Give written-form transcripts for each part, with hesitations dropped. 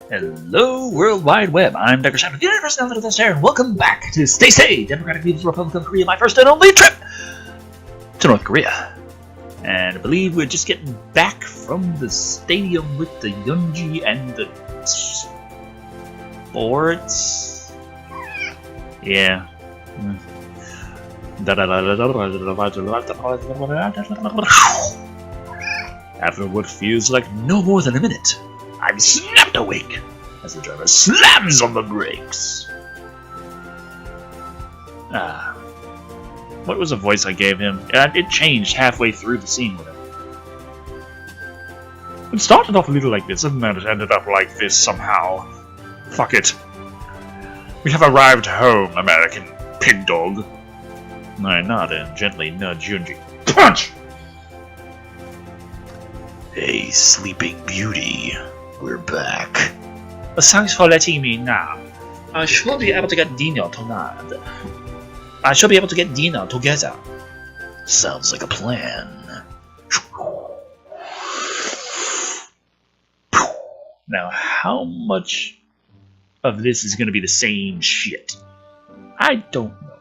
Hello, World Wide Web. I'm Dr. Shado, the universe now little there, and welcome back to Stay, Democratic People's Republic of Korea, my first and only trip to North Korea. And I believe we're just getting back from the stadium with the Yeonji and the sports. Yeah. After what feels like no more than a minute, I'm snapped awake as the driver slams on the brakes. What was the voice I gave him? It changed halfway through the scene with him. It started off a little like this, and then it ended up like this somehow. Fuck it. We have arrived home, American pig dog. I nod and gently nudge Yeonji. Punch! Hey, sleeping beauty. We're back. Thanks for letting me nap. I should be able to get dinner tonight. I should be able to get dinner together. Sounds like a plan. Now, how much of this is going to be the same shit? I don't know.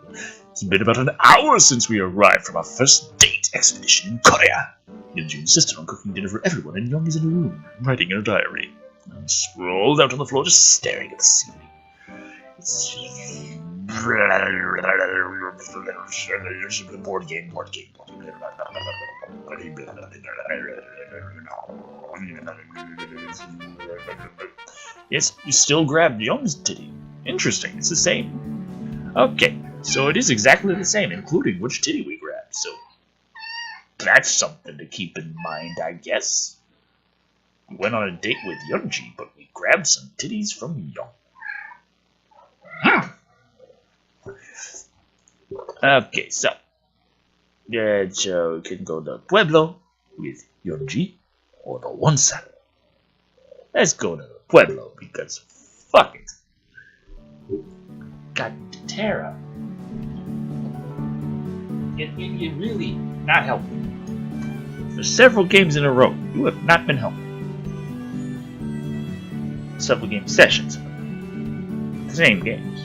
It's been about an hour since we arrived from our first date expedition in Korea. Yeonji insisted on cooking dinner for everyone, and Young is in a room, writing in a diary. I'm sprawled out on the floor, just staring at the ceiling. Board game. Yes, you still grabbed Young's titty. Interesting, it's the same. Okay, so it is exactly the same, including which titty we grabbed, so that's something to keep in mind, I guess. We went on a date with Yeonji, but we grabbed some titties from Young. Okay, so we can go to Pueblo with Yeonji, or the one side. Let's go to Pueblo, because fuck it. God, Tara. You're really not helping. For several games in a row, you have not been helping. Several game sessions. The same games.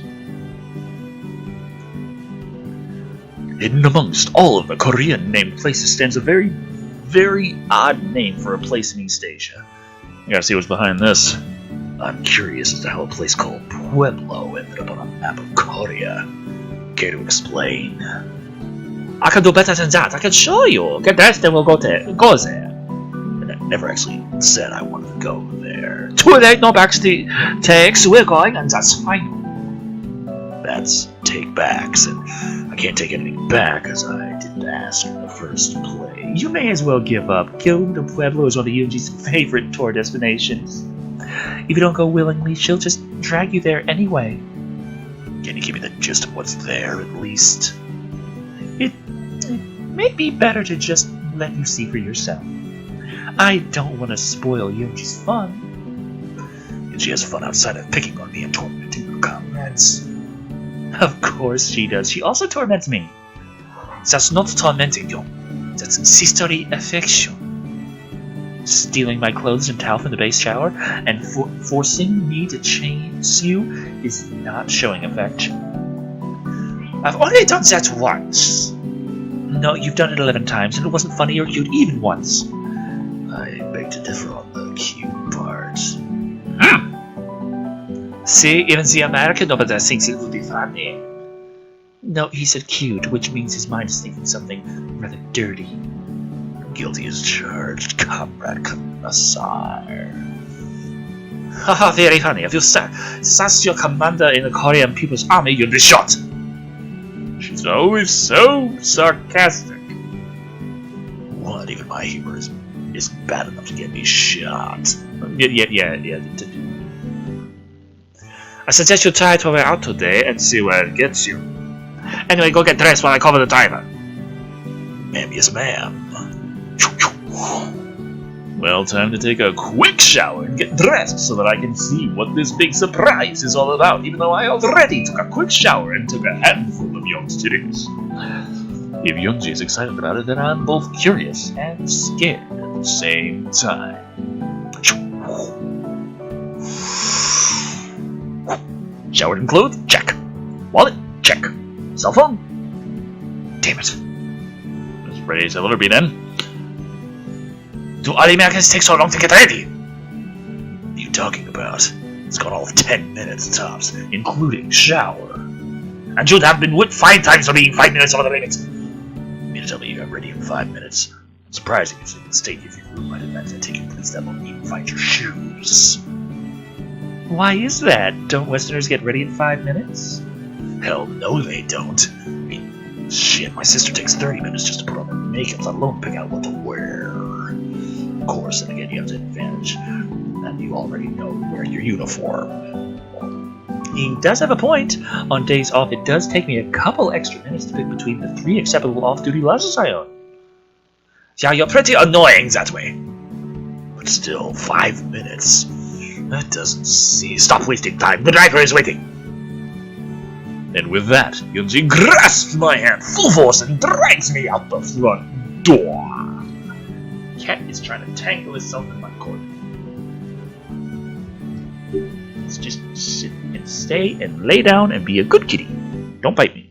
Hidden amongst all of the Korean named places stands a very, very odd name for a place in East Asia. You gotta see what's behind this. I'm curious as to how a place called Pueblo ended up on a map of Korea. Care to explain? I can do better than that. I can show you. Get dressed and we'll go there. And I never actually said I wanted to go there. Too late, no backstage takes. We're going and that's fine. That's take backs, and I can't take anything back as I didn't ask in the first place. You may as well give up. Going to Pueblo is one of Yoonji's favorite tour destinations. If you don't go willingly, she'll just drag you there anyway. Can you give me the gist of what's there, at least? It may be better to just let you see for yourself. I don't want to spoil Yeonji's fun. She has fun outside of picking on me and tormenting her comrades. Of course she does. She also torments me. That's not tormenting you. That's sisterly affection. Stealing my clothes and towel from the base shower and forcing me to change you is not showing affection. I've only done that once. No, you've done it 11 times, and it wasn't funny or cute even once. I beg to differ on the cute part. See, even the American over there thinks it would be funny. No, he said cute, which means his mind is thinking something rather dirty. Guilty as charged, comrade Commissar. Haha, very funny. If you sass your commander in the Korean People's Army, you'll be shot. She's always so sarcastic. What? Even my humor is bad enough to get me shot. Yeah. I suggest you try to way out today and see where it gets you. Anyway, go get dressed while I cover the driver. Ma'am, yes ma'am. Well, time to take a quick shower and get dressed so that I can see what this big surprise is all about, even though I already took a quick shower and took a handful of Young's titties. If Yeonji is excited about it, then I'm both curious and scared at the same time. Showered and clothed? Check. Wallet? Check. Cell phone? Damn it. Let's raise a little bit then. Do all the Americans take so long to get ready? What are you talking about? It's got all of 10 minutes tops, including shower. And you'd have been whipped 5 times for being 5 minutes over the limit. You mean to tell me you got ready in 5 minutes? I'm surprised if you state if your room might have meant to take you place that won't even find your shoes. Why is that? Don't Westerners get ready in 5 minutes? Hell no, they don't. I mean, shit, my sister takes 30 minutes just to put on her makeup, let alone pick out what to wear. Of course, and again, you have the advantage, and you already know wearing your uniform. He does have a point. On days off, it does take me a couple extra minutes to pick between the 3 acceptable off-duty lodges I own. Yeah, you're pretty annoying that way. But still, 5 minutes. That doesn't see. Stop wasting time. The driver is waiting. And with that, Yunji grasps my hand full force and drags me out the front door. Cat is trying to tangle itself in my coat. Let's just sit and stay and lay down and be a good kitty. Don't bite me.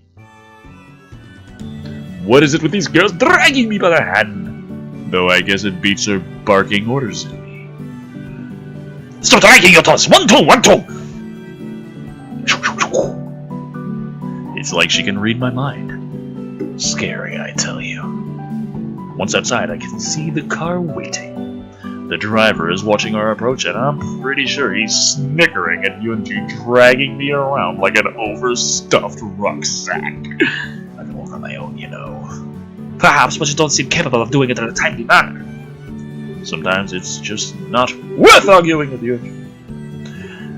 What is it with these girls dragging me by the hand? Though I guess it beats her barking orders at me. Stop dragging your toes! 1, 2, 1, 2! It's like she can read my mind. Scary, I tell you. Once outside, I can see the car waiting. The driver is watching our approach, and I'm pretty sure he's snickering at Yunji dragging me around like an overstuffed rucksack. I can walk on my own, you know. Perhaps, but you don't seem capable of doing it in a timely manner. Sometimes it's just not worth arguing with you.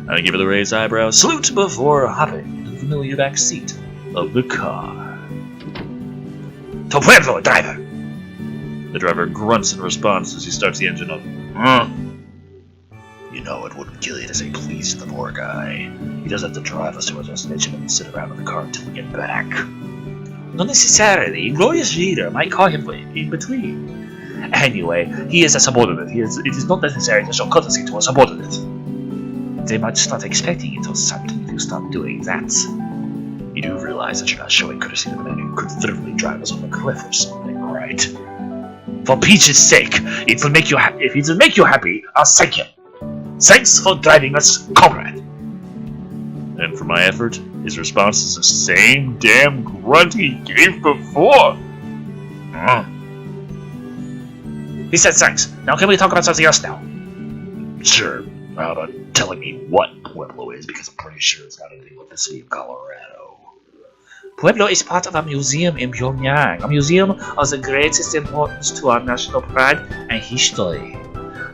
I give her the raised eyebrow salute before hopping into the familiar back seat of the car. To pueblo, driver! The driver grunts in response as he starts the engine up. You know, it wouldn't kill you to say please to the poor guy. He does have to drive us to our destination and sit around in the car until we get back. Not necessarily. Glorious reader might call him in between. Anyway, he is a subordinate. It is not necessary to show courtesy to a subordinate. They might start expecting you to stop doing that. You do realize that you're not showing courtesy to the man who could literally drive us off a cliff or something, right? For Peach's sake, it will make you happy. If it will make you happy, I'll thank him. Thanks for driving us, comrade. And for my effort, his response is the same damn grunt he gave before. He said thanks. Now can we talk about something else now? Sure. How about telling me what Pueblo is, because I'm pretty sure it's got anything with the city of Colorado. Pueblo is part of a museum in Pyongyang, a museum of the greatest importance to our national pride and history.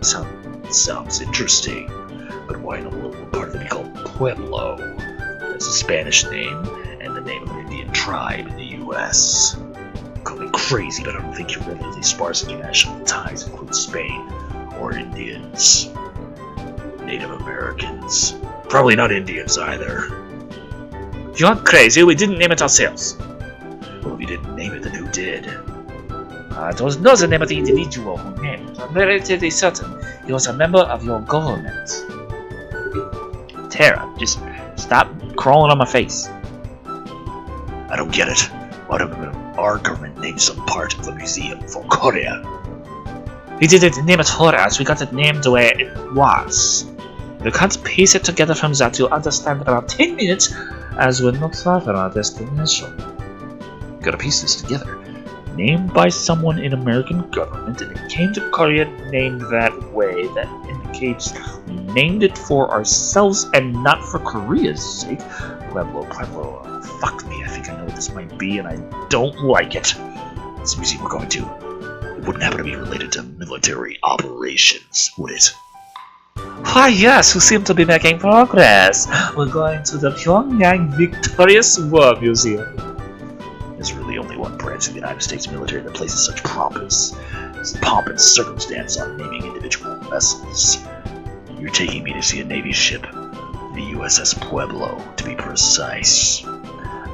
Sounds interesting, but why in the world would part of it be called Pueblo? That's a Spanish name, and the name of an Indian tribe in the U.S. Call me crazy, but I don't think your relatively sparse international ties include Spain or Indians. Native Americans. Probably not Indians either. You're crazy, we didn't name it ourselves. Well, if you didn't name it, then who did? I don't know the name of the individual who named it. I'm relatively certain he was a member of your government. Tara, just stop crawling on my face. I don't get it. Why don't our government name some part of the museum for Korea? We didn't name it for us, we got it named the way it was. You can't piece it together from that, you'll understand in about 10 minutes, as we're not far from our destination. Gotta piece this together. Named by someone in American government, and it came to Korea named that way. That indicates we named it for ourselves and not for Korea's sake. Pueblo, fuck me, I think I know what this might be, and I don't like it. This museum we're going to, it wouldn't happen to be related to military operations, would it? Why yes, we seem to be making progress. We're going to the Pyongyang Victorious War Museum. There's really only one branch of the United States military that places such pomp and circumstance on naming individual vessels. You're taking me to see a Navy ship, the USS Pueblo, to be precise.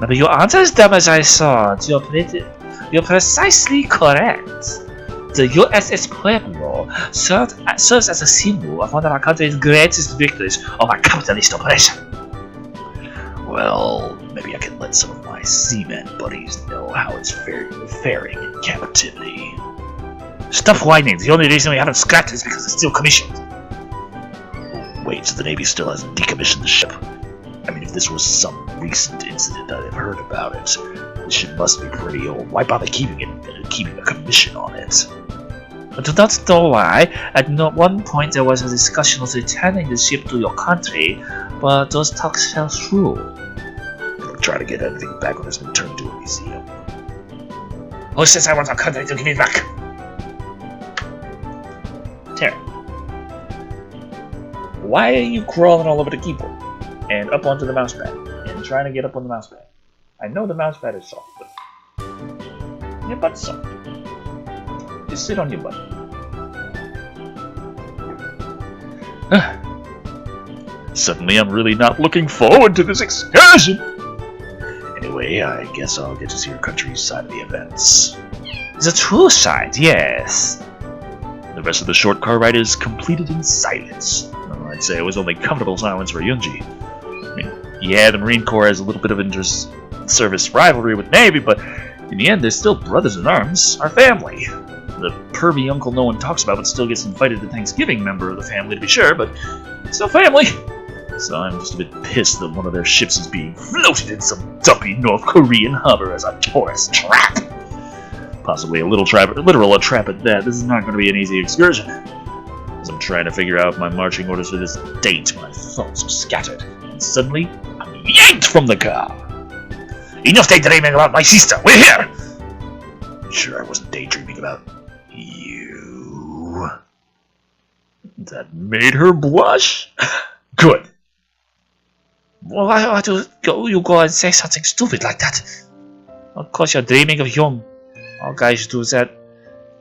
Maybe you aren't as dumb as I thought. You're precisely correct. The USS Pueblo serves as a symbol of one of our country's greatest victories over capitalist oppression. Well, maybe I can let some of my seaman buddies know how it's faring in captivity. Stop whining. The only reason we haven't scrapped is because it's still commissioned. Wait, so the Navy still hasn't decommissioned the ship? I mean, if this was some recent incident I've heard about it, the ship must be pretty old. Why bother keeping a commission on it? I do not know why. At one point there was a discussion of returning the ship to your country, but those talks fell through. Don't try to get anything back when it's been turned into a museum. Who says I want our country to give it back? Terry, why are you crawling all over the keyboard and up onto the mousepad and trying to get up on the mousepad? I know the mousepad is soft, but your butt's soft. Just sit on your butt. Suddenly I'm really not looking forward to this excursion! Anyway, I guess I'll get to see your country's side of the events. The true side, yes. The rest of the short car ride is completed in silence. Well, I'd say it was only comfortable silence for Yunji. I mean, yeah, the Marine Corps has a little bit of inter-service rivalry with Navy, but in the end, they're still brothers in arms, our family. The pervy uncle no one talks about but still gets invited to Thanksgiving member of the family to be sure, but still family. So I'm just a bit pissed that one of their ships is being floated in some dumpy North Korean harbor as a tourist trap. Possibly a literal trap at that. This is not going to be an easy excursion. As I'm trying to figure out my marching orders for this date, my thoughts are scattered, and suddenly I'm yanked from the car. Enough daydreaming about my sister. We're here. Sure, I wasn't daydreaming about you. That made her blush. Good. Well, why do you go and say something stupid like that? Of course you're dreaming of Young. All guys do that.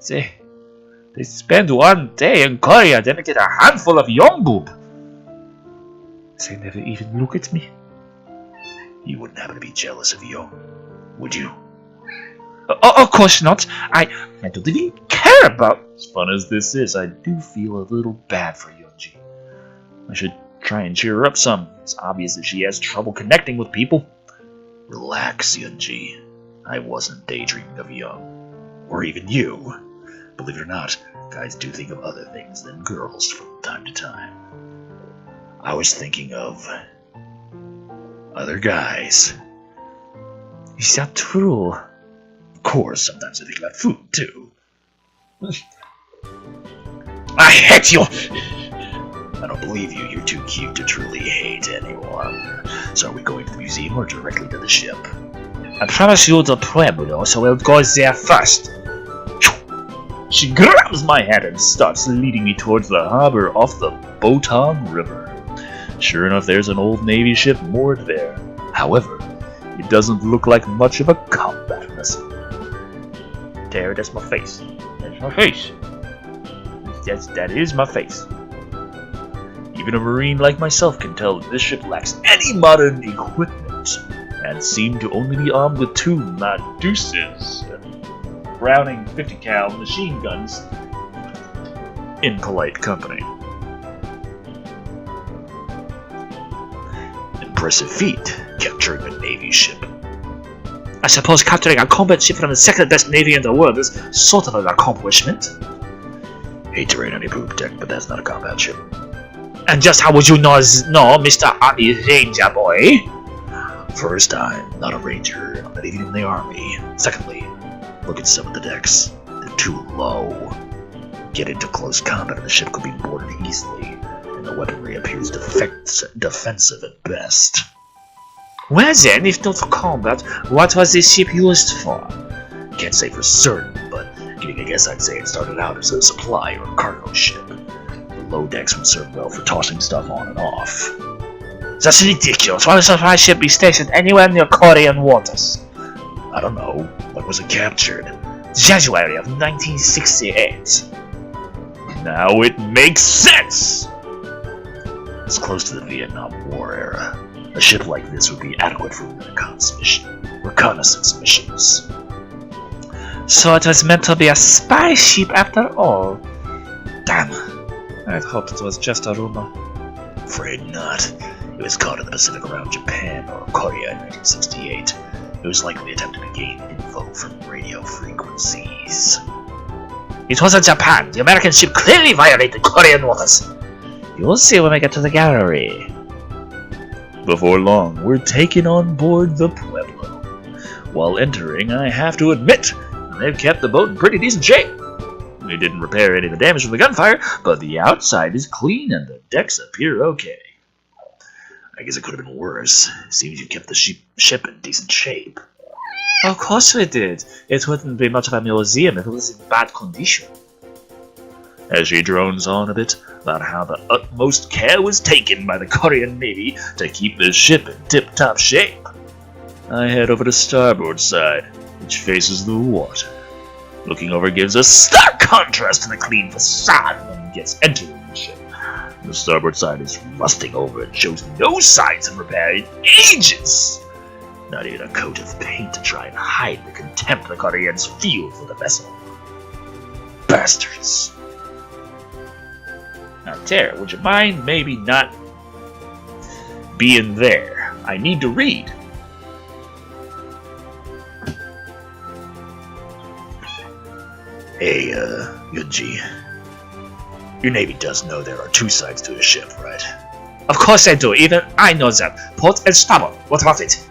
They spend one day in Korea, then they get a handful of Young boob. They never even look at me. You wouldn't happen to be jealous of Young, would you? Of course not. I don't even care about... As fun as this is, I do feel a little bad for Yunji. I should try and cheer her up some. It's obvious that she has trouble connecting with people. Relax, Yunji. I wasn't daydreaming of Young. Or even you. Believe it or not, guys do think of other things than girls from time to time. I was thinking of... other guys. Is that true? Of course, sometimes I think about food, too. I hate you! I don't believe you. You're too cute to truly hate anyone. So are we going to the museum or directly to the ship? I promise you the Pueblo, so we'll go there first. She grabs my hand and starts leading me towards the harbor off the Botan River. Sure enough, there's an old Navy ship moored there. However, it doesn't look like much of a combat vessel. There, that's my face. That's my face. That is my face. Even a Marine like myself can tell that this ship lacks any modern equipment, and seemed to only be armed with 2 Medusas, Browning 50 cal machine guns, in polite company. Impressive feat, capturing a Navy ship. I suppose capturing a combat ship from the second best Navy in the world is sort of an accomplishment. Hate to rain on your poop deck, but that's not a combat ship. And just how would you know, Mr. Army Ranger boy? First, I'm not a ranger. I'm not even in the army. Secondly, look at some of the decks. They're too low. Get into close combat and the ship could be boarded easily, and the weaponry appears defensive at best. Well then, if not for combat, what was this ship used for? Can't say for certain, but giving a guess, I'd say it started out as a supply or cargo ship. The low decks would serve well for tossing stuff on and off. That's ridiculous. Why would a supply ship be stationed anywhere near Korean waters? I don't know. When was it captured? January of 1968. Now it makes sense! It's close to the Vietnam War era. A ship like this would be adequate for reconnaissance missions. So it was meant to be a spy ship after all. Damn. I'd hoped it was just a rumor. Afraid not. It was caught in the Pacific around Japan or Korea in 1968. It was likely attempting to gain info from radio frequencies. It wasn't Japan. The American ship clearly violated Korean waters. You'll see when we get to the gallery. Before long, we're taken on board the Pueblo. While entering, I have to admit, they've kept the boat in pretty decent shape. They didn't repair any of the damage from the gunfire, but the outside is clean and the decks appear okay. I guess it could have been worse. Seems you kept the ship in decent shape. Of course we did. It wouldn't be much of a museum if it was in bad condition. As she drones on a bit about how the utmost care was taken by the Korean Navy to keep the ship in tip-top shape, I head over to starboard side, which faces the water. Looking over gives a stark contrast to the clean facade when one gets entering the ship. The starboard side is rusting over and shows no signs of repair in ages. Not even a coat of paint to try and hide the contempt the Koreans feel for the vessel. Bastards. Now, Tara, would you mind maybe not being there? I need to read. Hey, Yunji. Your Navy does know there are two sides to a ship, right? Of course I do. Even I know that. Port and starboard. What about it?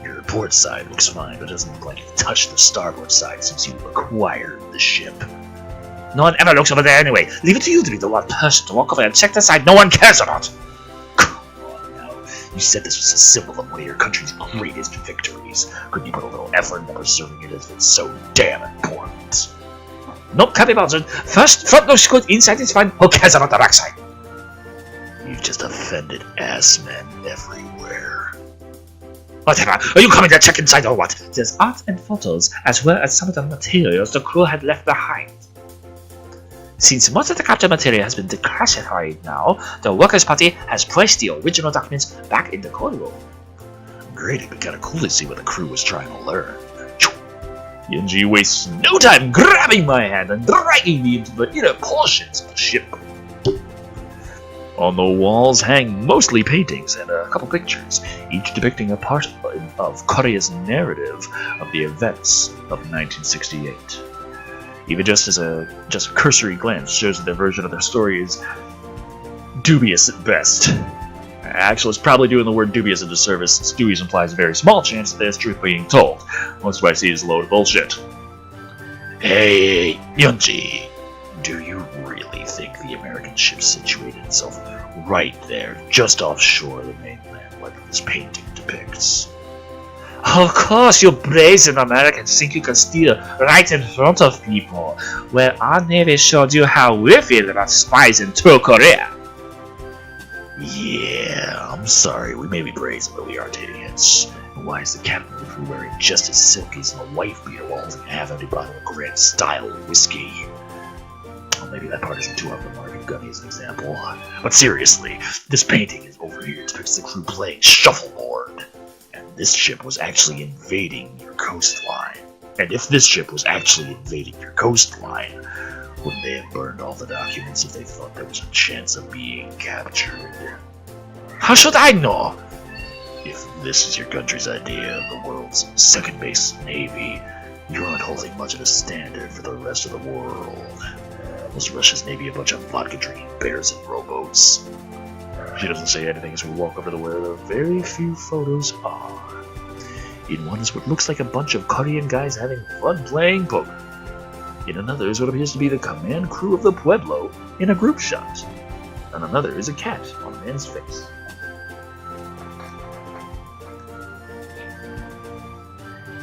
Your port side looks fine, but it doesn't look like you touched the starboard side since you acquired the ship. No one ever looks over there anyway. Leave it to you to be the one person to walk over and check the side no one cares about. Come on now. You said this was a symbol of one of your country's greatest victories. Couldn't you put a little effort into preserving it if it's so damn important? Nope, can't be bothered. First, front looks good, inside is fine. Who cares about the backside? You've just offended ass-men everywhere. Whatever. Are you coming to check inside or what? There's art and photos, as well as some of the materials the crew had left behind. Since most of the captured material has been declassified now, the Workers' Party has placed the original documents back in the code room. Great, it'd be kinda cool to see what the crew was trying to learn. Yunji wastes no time grabbing my hand and dragging me into the inner portions of the ship. On the walls hang mostly paintings and a couple pictures, each depicting a part of Korea's narrative of the events of 1968. Even just a cursory glance shows that their version of their story is dubious at best. Actually, it's probably doing the word dubious a disservice, since dubious implies a very small chance that there's truth being told. Most of what I see is a load of bullshit. Hey, Yunji, do you really think the American ship situated itself right there, just offshore the mainland, like this painting depicts? Of course, you brazen Americans think you can steal right in front of people. Well, our Navy showed you how we feel about spies in true Korea. Yeah, I'm sorry, we may be brazen, but we aren't idiots. And why is the captain of the crew wearing just his silkies and a wife beater while holding a half-empty bottle of Grand Style whiskey? Well, maybe that part isn't too off the mark of Gunny as an example. But seriously, this painting is over here depicts the crew playing shuffleboard. And this ship was actually invading your coastline. And if this ship was actually invading your coastline, wouldn't they have burned all the documents if they thought there was a chance of being captured? How should I know? If this is your country's idea of the world's second-base navy, you aren't holding much of a standard for the rest of the world. Was Russia's navy a bunch of vodka-drinking bears and rowboats? She doesn't say anything as we walk over to where the very few photos are. In one is what looks like a bunch of Korean guys having fun playing poker. In another is what appears to be the command crew of the Pueblo in a group shot. And another is a cat on a man's face.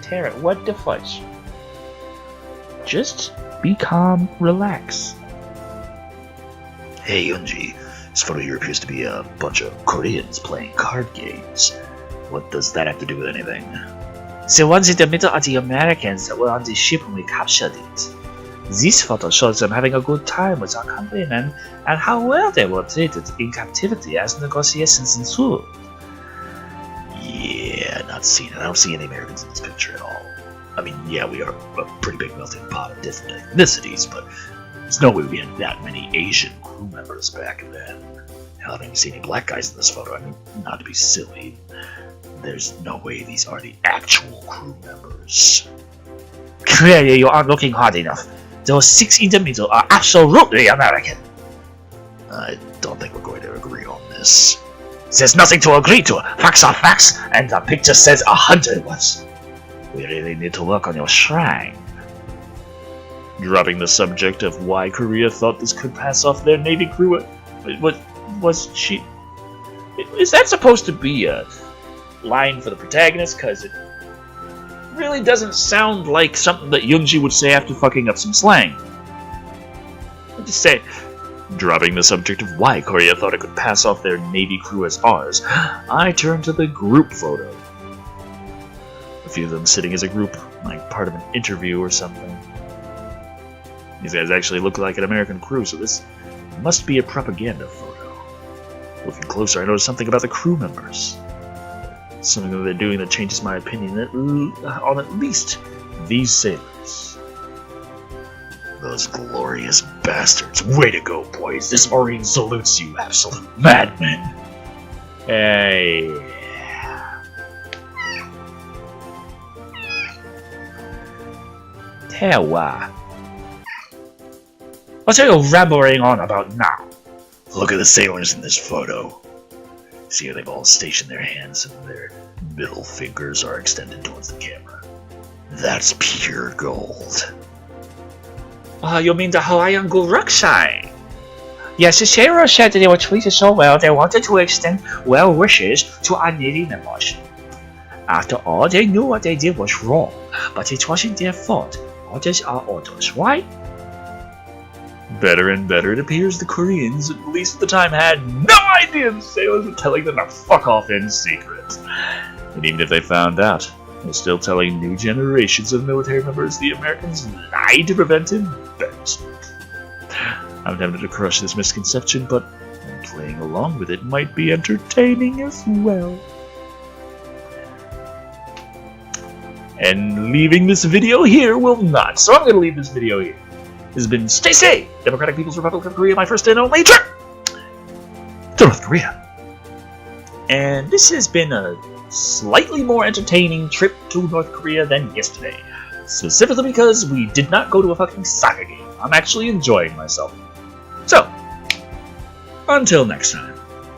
Tara, what the fudge? Just be calm, relax. Hey Yunji, this photo here appears to be a bunch of Koreans playing card games. What does that have to do with anything? The ones in the middle are the Americans that were on the ship when we captured it. This photo shows them having a good time with our countrymen and how well they were treated in captivity as negotiations ensued. Yeah, not seen it. I don't see any Americans in this picture at all. I mean, yeah, we are a pretty big melting pot of different ethnicities, but there's no way we had that many Asian crew members back then. Hell, I don't even see any black guys in this photo. I mean, not to be silly. There's no way these are the actual crew members. Clearly, you aren't looking hard enough. Those 6 in the middle are absolutely American. I don't think we're going to agree on this. There's nothing to agree to. Facts are facts, and the picture says 100 was. We really need to work on your shrine. Dropping the subject of why Korea thought this could pass off their Navy crew. What was she? Is that supposed to be a line for the protagonist? Because it really doesn't sound like something that Yoonji would say after fucking up some slang. I'll just say, dropping the subject of why Korea thought it could pass off their Navy crew as ours, I turned to the group photo. A few of them sitting as a group, like part of an interview or something. These guys actually look like an American crew, so this must be a propaganda photo. Looking closer, I noticed something about the crew members. Something that they're doing that changes my opinion on at least these sailors. Those glorious bastards. Way to go, boys. This Marine salutes you, absolute madmen. hey. Tell what are you rambling on about now? Look at the sailors in this photo. See how they've all stationed their hands and their middle fingers are extended towards the camera. That's pure gold. You mean the Hawaiian Gold Rock sign? Yes, the sailors said that they were treated so well they wanted to extend well wishes to our Navy members. After all, they knew what they did was wrong, but it wasn't their fault. Orders are orders, right? Better and better, it appears the Koreans, at least at the time, had no idea the sailors were telling them to fuck off in secret. And even if they found out, they're still telling new generations of military members the Americans lied to prevent embarrassment. I'm tempted to crush this misconception, but playing along with it might be entertaining as well. And leaving this video here will not, so I'm going to leave this video here. This has been Stay Safe, Democratic People's Republic of Korea, my first and only trip to North Korea. And this has been a slightly more entertaining trip to North Korea than yesterday. Specifically because we did not go to a fucking soccer game. I'm actually enjoying myself. So, until next time.